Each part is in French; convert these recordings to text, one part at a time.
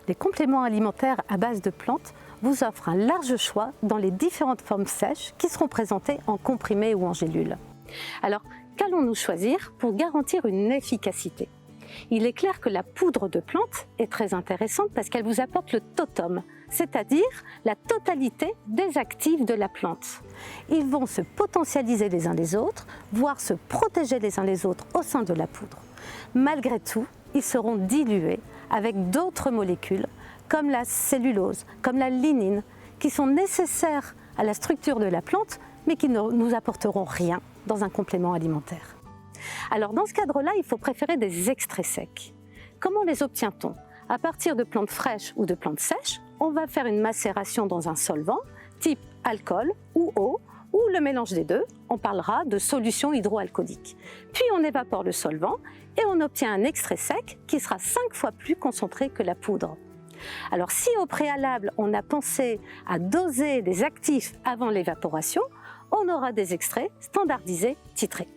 Les compléments alimentaires à base de plantes vous offrent un large choix dans les différentes formes sèches qui seront présentées en comprimés ou en gélules. Alors, qu'allons-nous choisir pour garantir une efficacité? Il est clair que la poudre de plante est très intéressante parce qu'elle vous apporte le totum, c'est-à-dire la totalité des actifs de la plante. Ils vont se potentialiser les uns les autres, voire se protéger les uns les autres au sein de la poudre. Malgré tout, ils seront dilués avec d'autres molécules comme la cellulose, comme la lignine, qui sont nécessaires à la structure de la plante, mais qui ne nous apporteront rien dans un complément alimentaire. Alors dans ce cadre-là, il faut préférer des extraits secs. Comment les obtient-on? À partir de plantes fraîches ou de plantes sèches, on va faire une macération dans un solvant, type alcool ou eau, ou le mélange des deux, on parlera de solution hydroalcoolique. Puis on évapore le solvant et on obtient un extrait sec qui sera 5 fois plus concentré que la poudre. Alors si au préalable on a pensé à doser des actifs avant l'évaporation, on aura des extraits standardisés titrés.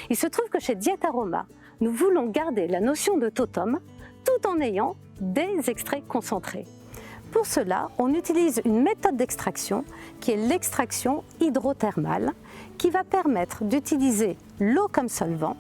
Il se trouve que chez Diataroma, nous voulons garder la notion de totum tout en ayant des extraits concentrés. Pour cela, on utilise une méthode d'extraction qui est l'extraction hydrothermale qui va permettre d'utiliser l'eau comme solvant,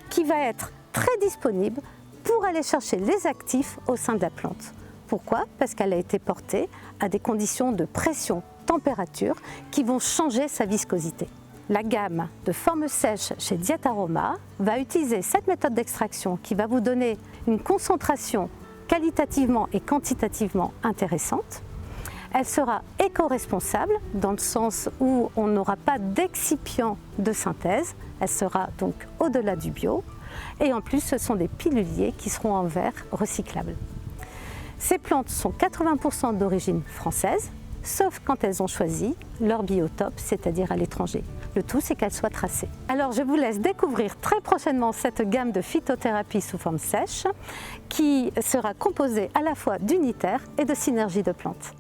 qui va être très disponible pour aller chercher les actifs au sein de la plante. Pourquoi? Parce qu'elle a été portée à des conditions de pression, température qui vont changer sa viscosité. La gamme de formes sèches chez Diataroma va utiliser cette méthode d'extraction qui va vous donner une concentration qualitativement et quantitativement intéressante. Elle sera éco-responsable dans le sens où on n'aura pas d'excipient de synthèse, elle sera donc au-delà du bio et en plus ce sont des piluliers qui seront en verre recyclable. Ces plantes sont 80% d'origine française, sauf quand elles ont choisi leur biotope, c'est-à-dire à l'étranger. Le tout, c'est qu'elles soient tracées. Alors, je vous laisse découvrir très prochainement cette gamme de phytothérapie sous forme sèche qui sera composée à la fois d'unitaires et de synergie de plantes.